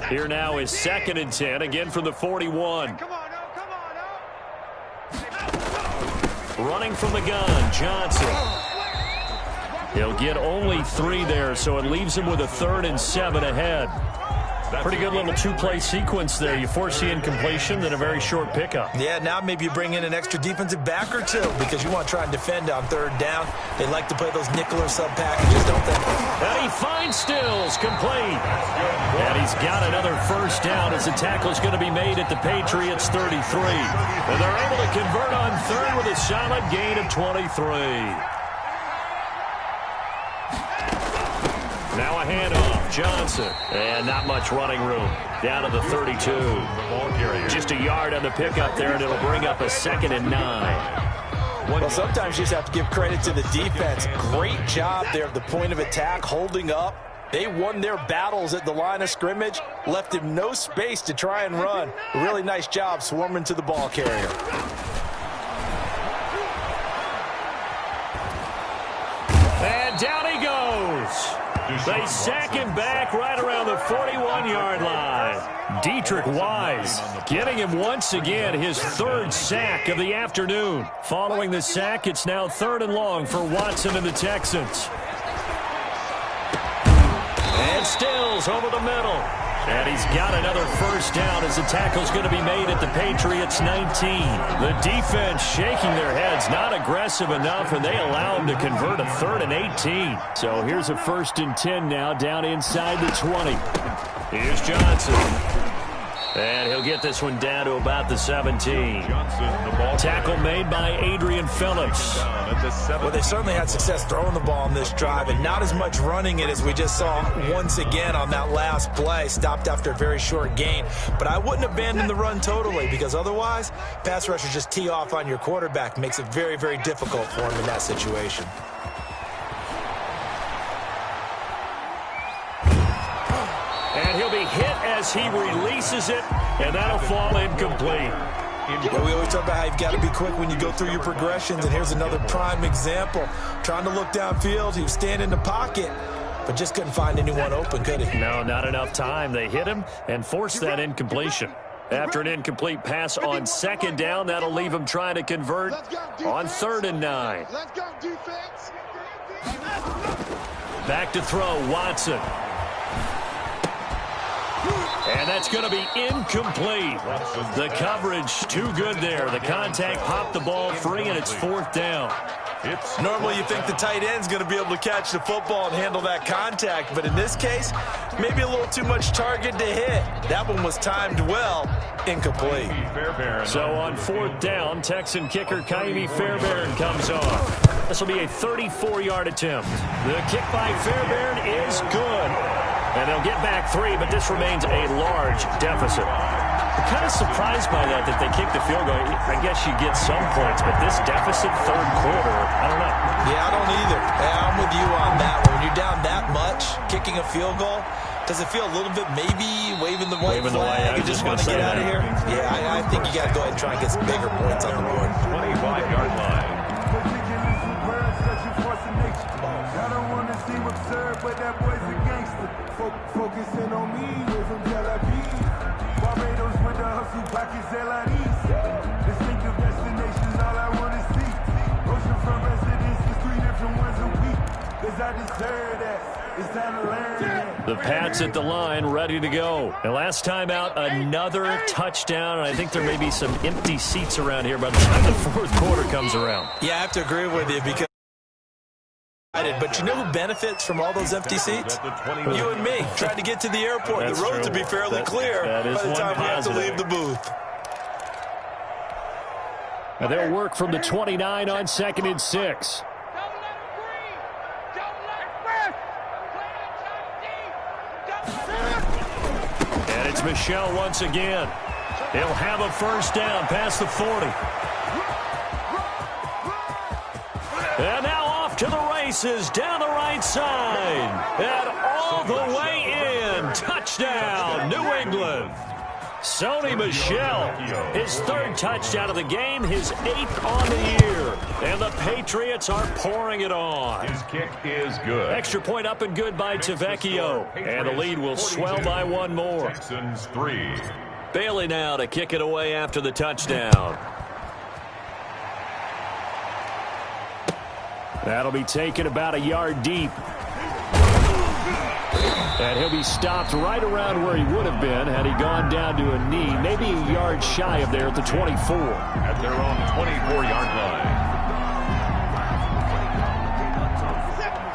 Here now is 2nd and 10, again from the 41. Running from the gun, Johnson. He'll get only 3 there, so it leaves him with a 3rd and 7 ahead. Pretty good little 2-play sequence there. You force the incompletion, then a very short pickup. Yeah, now maybe you bring in an extra defensive back or two because you want to try and defend on 3rd down. They like to play those nickel or sub packages, don't they? And he finds Stills, complete. And he's got another first down as the tackle's going to be made at the Patriots 33. And they're able to convert on 3rd with a solid gain of 23. Now a handoff, Johnson, and not much running room. Down to the 32. Just a yard on the pickup there, and it'll bring up a 2nd and 9. Well, sometimes you just have to give credit to the defense. Great job there at the point of attack, holding up. They won their battles at the line of scrimmage, left him no space to try and run. A really nice job swarming to the ball carrier. And down he goes. They sack him back right around the 41-yard line. Dietrich Wise getting him once again his 3rd sack of the afternoon. Following the sack, it's now 3rd and long for Watson and the Texans. And Stills over the middle. And he's got another first down as the tackle's going to be made at the Patriots 19. The defense shaking their heads, not aggressive enough, and they allow him to convert a 3rd and 18. So here's a 1st and 10 now down inside the 20. Here's Johnson. And he'll get this one down to about the 17. Tackle made by Adrian Phillips. Well, they certainly had success throwing the ball on this drive, and not as much running it as we just saw once again on that last play. Stopped after a very short gain. But I wouldn't abandon the run totally, because otherwise, pass rushers just tee off on your quarterback. Makes it very, very difficult for him in that situation. And he'll be hit as he releases it, and that'll fall incomplete. Yeah, we always talk about how you've got to be quick when you go through your progressions, and here's another prime example. Trying to look downfield, he was standing in the pocket, but just couldn't find anyone open, could he? No, not enough time. They hit him and forced that incompletion. After an incomplete pass on 2nd down, that'll leave him trying to convert on 3rd and 9. Let's go, defense. Back to throw, Watson. And that's going to be incomplete. The coverage too good there. The contact popped the ball free, and it's 4th down. Normally you think the tight end's going to be able to catch the football and handle that contact, but in this case, maybe a little too much target to hit. That one was timed well, incomplete. So on 4th down, Texan kicker Kaimi Fairbairn comes off. This will be a 34-yard attempt. The kick by Fairbairn is good. And they'll get back 3, but this remains a large deficit. I'm kind of surprised by that they kicked the field goal. I guess you get some points, but this deficit 3rd quarter, I don't know. Yeah, I don't either. Yeah, I'm with you on that one. When you're down that much, kicking a field goal, does it feel a little bit maybe waving the white flag? You just want to get out of here? Yeah, I think you got to go ahead and try and get some bigger points on the board. 25-yard line. I don't want to seem absurd, but that boy's a gangster. Focusing on me, way from Tel Aviv. Barbados with the hustle, pockets LIDs. Distinctive destinations, all I want to see. Oceanfront residences, 3 different ones a week. Cause I deserve that. It's time to learn that. The Pats at the line, ready to go. And last time out, another touchdown. And I think there may be some empty seats around here by the time the 4th quarter comes around. Yeah, I have to agree with you because but you know who benefits from all those empty seats? You and me, trying to get to the airport. That's the roads true. will be fairly clear by the time we have to leave the booth. And they'll work from the 29 on 2nd and 6. And it's Michel once again. He'll have a first down past the 40. And now off to the races down the right side. And all the way in. Touchdown, New England. Sony Michel, his 3rd touchdown of the game, his 8th on the year. And the Patriots are pouring it on. His kick is good. Extra point up and good by Tavecchio. And the lead will swell by 1 more. Texans 3. Bailey now to kick it away after the touchdown. That'll be taken about a yard deep. And he'll be stopped right around where he would have been had he gone down to a knee, maybe a yard shy of there at the 24. At their own 24-yard line.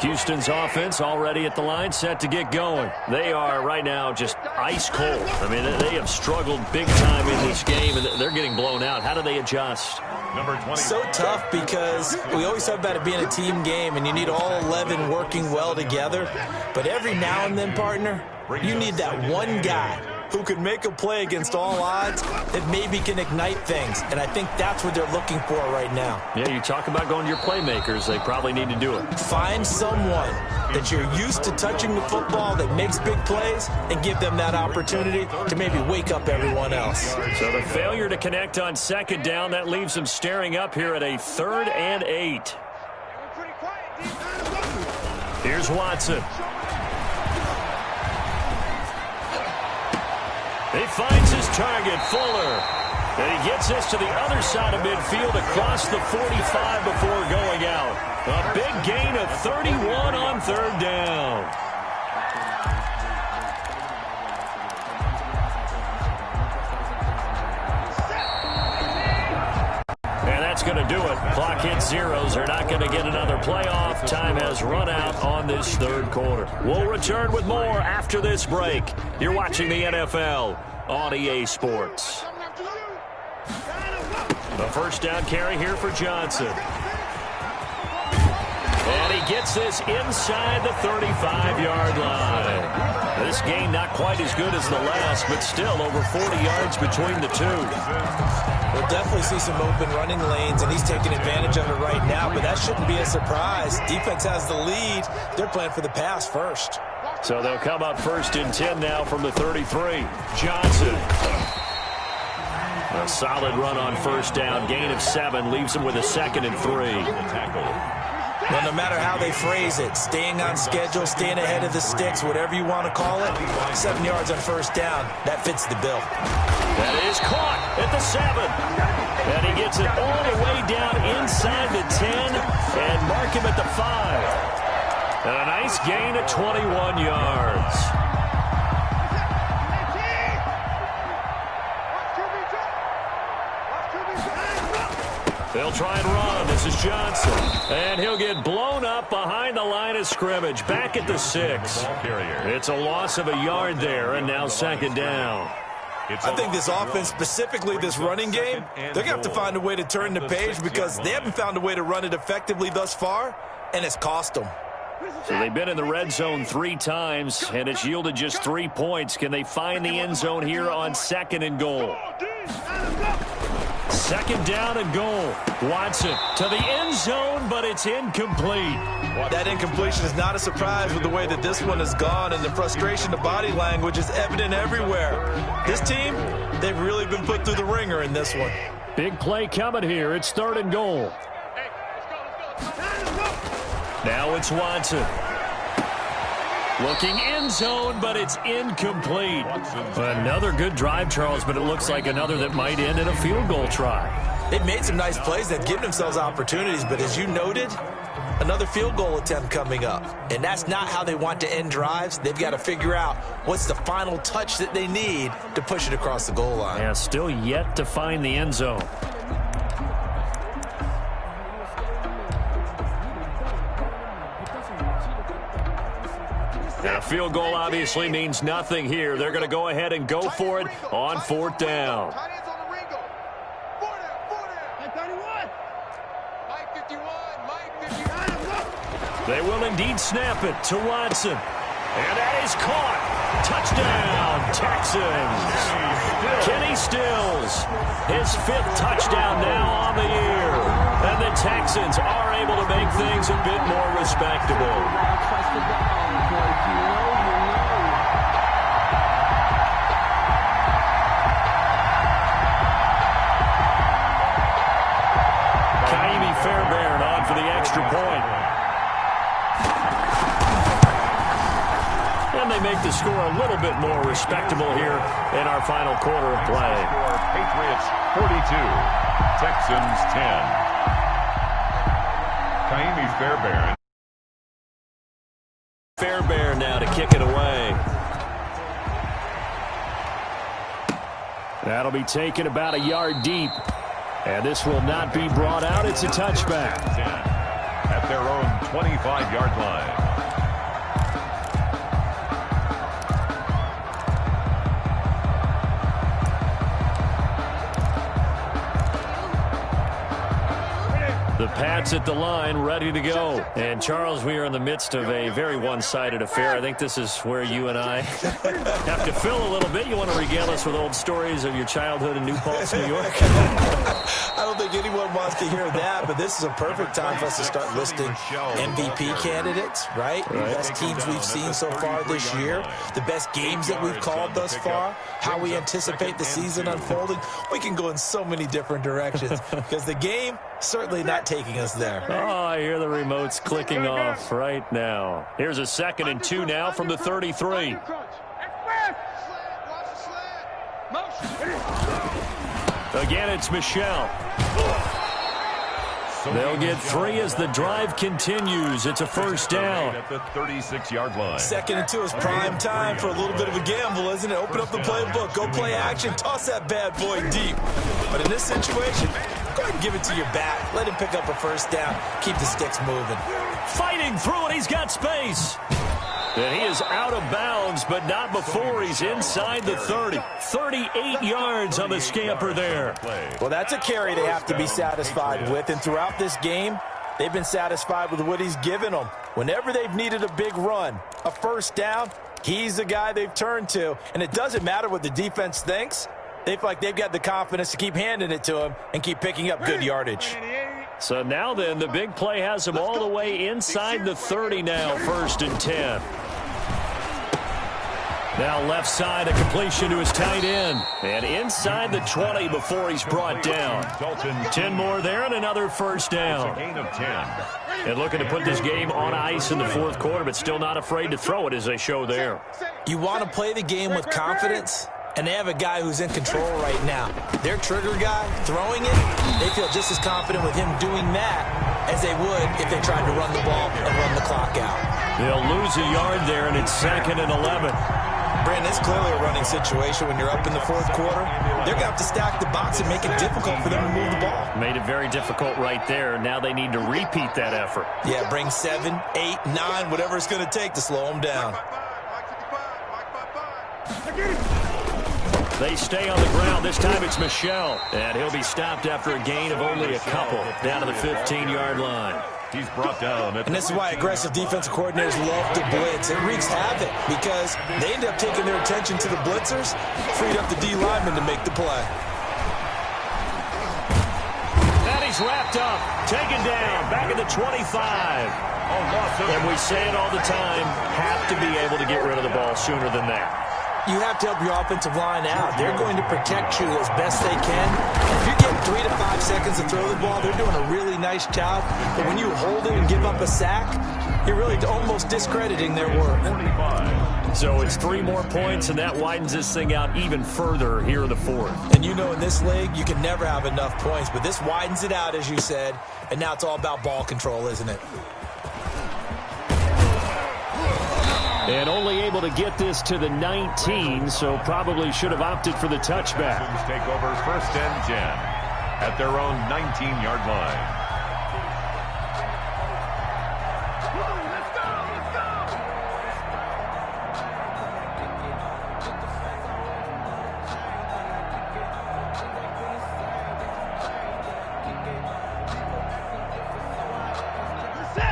Houston's offense already at the line, set to get going. They are right now just ice cold. I mean, they have struggled big time in this game, and they're getting blown out. How do they adjust? Number 20. So tough because we always talk about it being a team game, and you need all 11 working well together. But every now and then, partner, you need that one guy who can make a play against all odds that maybe can ignite things. And I think that's what they're looking for right now. Yeah, you talk about going to your playmakers. They probably need to do it. Find someone that you're used to touching the football that makes big plays and give them that opportunity to maybe wake up everyone else. So the failure to connect on 2nd down, that leaves them staring up here at a 3rd and 8. Here's Watson. He finds his target, Fuller. And he gets this to the other side of midfield across the 45 before going out. A big gain of 31 on 3rd down. that's going to do it. Clock hits zeros. They're not going to get another playoff. Time has run out on this third quarter. We'll return with more after this break. You're watching the NFL on EA Sports. The first down carry here for Johnson. And he gets this inside the 35-yard line. This game not quite as good as the last, but still over 40 yards between the two. We'll definitely see some open running lanes, and he's taking advantage of it right now, but that shouldn't be a surprise. Defense has the lead. They're playing for the pass first. So they'll come up first and 10 now from the 33. Johnson. A solid run on first down. Gain of 7 leaves him with a 2nd and 3. Well, no matter how they phrase it, staying on schedule, staying ahead of the sticks, whatever you want to call it, 7 yards on first down, that fits the bill. That is caught at the 7. And he gets it all the way down inside the 10 and mark him at the 5. And a nice gain of 21 yards. They'll try and run. This is Johnson. And he'll get blown up behind the line of scrimmage. Back at the 6. It's a loss of a yard there, and now 2nd down. I think this offense, specifically this running game, they're going to have to find a way to turn the page because they haven't found a way to run it effectively thus far, and it's cost them. So they've been in the red zone 3 times, and it's yielded just 3 points. Can they find the end zone here on 2nd and goal? 2nd down and goal. Watson to the end zone, but it's incomplete. That incompletion is not a surprise with the way that this one has gone, and the frustration, the body language is evident everywhere. This team, they've really been put through the ringer in this one. Big play coming here. It's 3rd and goal. Now it's Watson. Looking end zone, but it's incomplete. Another good drive, Charles, but it looks like another that might end in a field goal try. They've made some nice plays. They've given themselves opportunities, but as you noted, another field goal attempt coming up. And that's not how they want to end drives. They've got to figure out what's the final touch that they need to push it across the goal line. Yeah, still yet to find the end zone. And a field goal obviously means nothing here. They're going to go ahead and go for it on 4th down. They will indeed snap it to Watson. And that is caught. Touchdown, Texans. Kenny Stills, his 5th touchdown now on the year. And the Texans are able to make things a bit more respectable. Fairbairn on for the extra point. And they make the score a little bit more respectable here in our final quarter of play. Patriots 42, Texans 10. Fairbairn. Fairbairn now to kick it away. That'll be taken about a yard deep. And this will not be brought out. It's a touchback. At their own 25-yard line. The Pats at the line, ready to go. And, Charles, we are in the midst of a very one-sided affair. I think this is where you and I have to fill a little bit. You want to regale us with old stories of your childhood in New Paltz, New York? I don't think anyone wants to hear that, but this is a perfect time for us to start listing MVP candidates, right? The best teams we've seen so far this year, the best games that we've called thus far, how we anticipate the season unfolding. We can go in so many different directions because the game certainly not taking us there. Oh, I hear the remotes clicking off right now. Here's a 2nd and 2 now from the 33. Again, it's Michelle. They'll get 3 as the drive continues. It's a first down. At the 36-yard line. 2nd and 2 is prime time for a little bit of a gamble, isn't it? Open up the playbook, go play action, toss that bad boy deep. But in this situation, Go ahead and give it to your back. Let him pick up a first down. Keep the sticks moving. Fighting through it. He's got space. And he is out of bounds, but not before he's inside the 30. 38 yards on the scamper there. Well, that's a carry they have to be satisfied with. And throughout this game, they've been satisfied with what he's given them. Whenever they've needed a big run, a first down, he's the guy they've turned to. And it doesn't matter what the defense thinks. They feel like they've got the confidence to keep handing it to him and keep picking up good yardage. So now then, the big play has him all the way inside the 30 now, 1st and 10. Now left side, a completion to his tight end. And inside the 20 before he's brought down. 10 more there and another first down. Gain of 10. And looking to put this game on ice in the 4th quarter, but still not afraid to throw it as they show there. You want to play the game with confidence, and they have a guy who's in control right now. Their trigger guy, throwing it, they feel just as confident with him doing that as they would if they tried to run the ball and run the clock out. They'll lose a yard there, and it's 2nd and 11. Brandon, it's clearly a running situation when you're up in the 4th quarter. They're going to have to stack the box and make it difficult for them to move the ball. Made it very difficult right there. Now they need to repeat that effort. Yeah, bring 7, 8, 9, whatever it's going to take to slow them down. They stay on the ground. This time it's Michel. And he'll be stopped after a gain of only a couple down to the 15-yard line. He's brought down. And this is why aggressive defensive coordinators love to blitz. It wreaks havoc because they end up taking their attention to the blitzers, freed up the D lineman to make the play. And he's wrapped up, taken down, back at the 25. And we say it all the time, have to be able to get rid of the ball sooner than that. You have to help your offensive line out. They're going to protect you as best they can. If you're getting 3 to 5 seconds to throw the ball, they're doing a really nice job. But when you hold it and give up a sack, you're really almost discrediting their work. So it's 3 more points, and that widens this thing out even further here in the 4th. And you know in this league, you can never have enough points. But this widens it out, as you said. And now it's all about ball control, isn't it? And only able to get this to the 19, so probably should have opted for the touchback. Take over 1st and 10 at their own 19-yard line.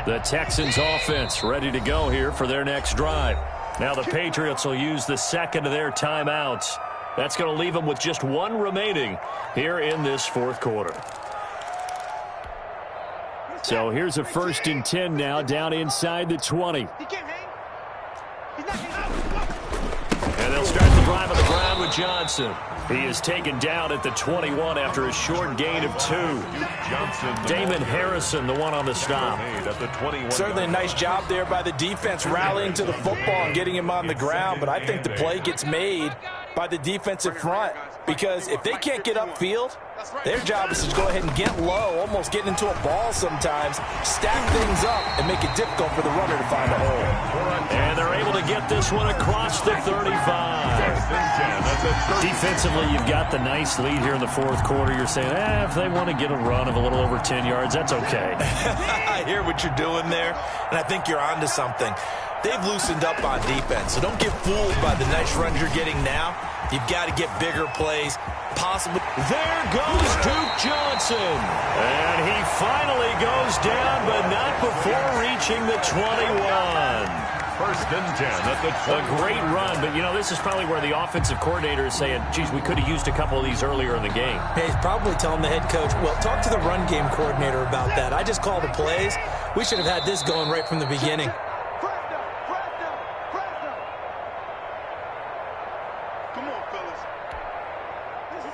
The Texans offense ready to go here for their next drive. Now the Patriots will use the 2nd of their timeouts. That's going to leave them with just 1 remaining here in this 4th quarter. So here's a 1st and 10 now down inside the 20. And they'll start the drive on the ground with Johnson. He is taken down at the 21 after a short gain of 2. Damon Harrison, the one on the stop. Certainly a nice job there by the defense rallying to the football and getting him on the ground. But I think the play gets made by the defensive front because if they can't get upfield, their job is to go ahead and get low, almost get into a ball sometimes, stack things up, and make it difficult for the runner to find a hole. And they're able to get this one across the 35. Defensively, you've got the nice lead here in the 4th quarter. You're saying, if they want to get a run of a little over 10 yards, that's okay. I hear what you're doing there, and I think you're onto something. They've loosened up on defense, so don't get fooled by the nice runs you're getting now. You've got to get bigger plays, possibly. There goes Duke Johnson. And he finally goes down, but not before reaching the 21. 1st and 10 at the 20. A great run, but, you know, this is probably where the offensive coordinator is saying, geez, we could have used a couple of these earlier in the game. Hey, he's probably telling the head coach, well, talk to the run game coordinator about that. I just call the plays. We should have had this going right from the beginning.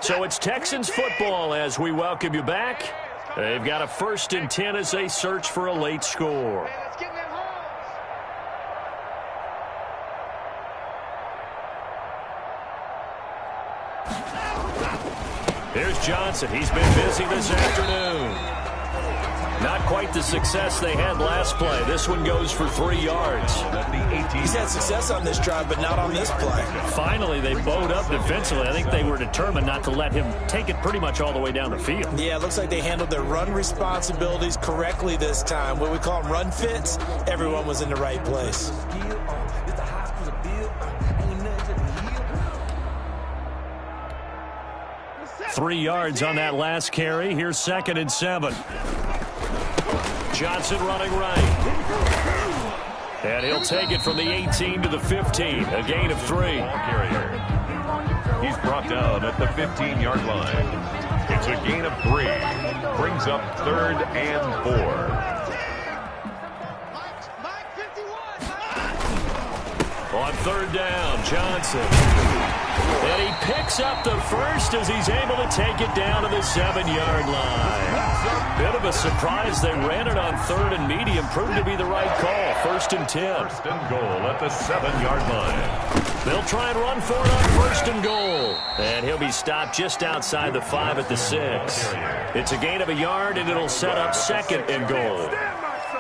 So it's Texans football as we welcome you back. They've got a 1st and 10 as they search for a late score. Here's Johnson. He's been busy this afternoon. Not quite the success they had last play. This one goes for 3 yards. He's had success on this drive, but not on this play. Finally, they bowed up defensively. I think they were determined not to let him take it pretty much all the way down the field. Yeah, it looks like they handled their run responsibilities correctly this time. What we call them run fits, everyone was in the right place. Three yards on that last carry. Here's 2nd and 7. Johnson running right. And he'll take it from the 18 to the 15. A gain of 3. He's brought down at the 15-yard line. It's a gain of 3. Brings up 3rd and 4. On 3rd down, Johnson. And he picks up the first as he's able to take it down to the 7-yard line. Bit of a surprise. They ran it on 3rd and medium. Proved to be the right call. 1st and 10. 1st and goal at the 7-yard line. They'll try and run for it on 1st and goal. And he'll be stopped just outside the 5 at the 6. It's a gain of a yard, and it'll set up 2nd and goal.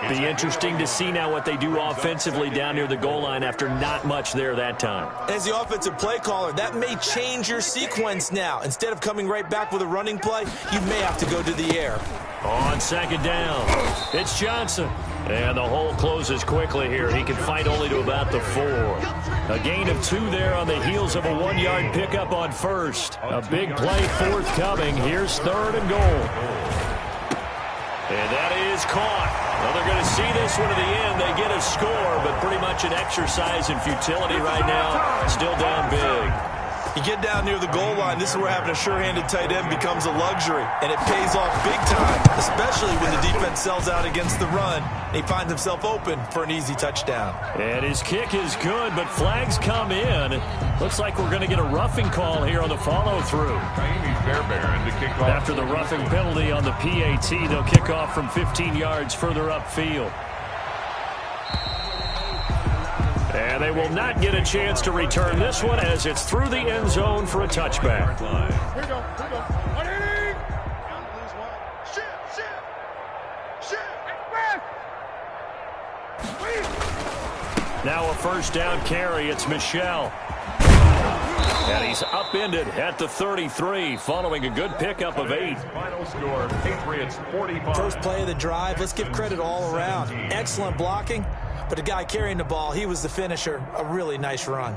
Be interesting to see now what they do offensively down near the goal line after not much there that time. As the offensive play caller, that may change your sequence now. Instead of coming right back with a running play, you may have to go to the air. On 2nd down, it's Johnson. And the hole closes quickly here. He can fight only to about the 4. A gain of 2 there on the heels of a 1-yard pickup on 1st. A big play forthcoming. Here's 3rd and goal. And that is caught. Well, they're going to see this one to the end. They get a score, but pretty much an exercise in futility right now. Still down big. You get down near the goal line, this is where having a sure-handed tight end becomes a luxury, and it pays off big time, especially when the defense sells out against the run, and he finds himself open for an easy touchdown. And his kick is good, but flags come in. Looks like we're going to get a roughing call here on the follow-through. After the roughing penalty on the PAT, they'll kick off from 15 yards further upfield. And they will not get a chance to return this one as it's through the end zone for a touchback. Here we go. Now a 1st down carry. It's Michel. And he's upended at the 33 following a good pickup of 8. Final score, Patriots 45. First play of the drive, let's give credit all around. Excellent blocking, but the guy carrying the ball, he was the finisher. A really nice run.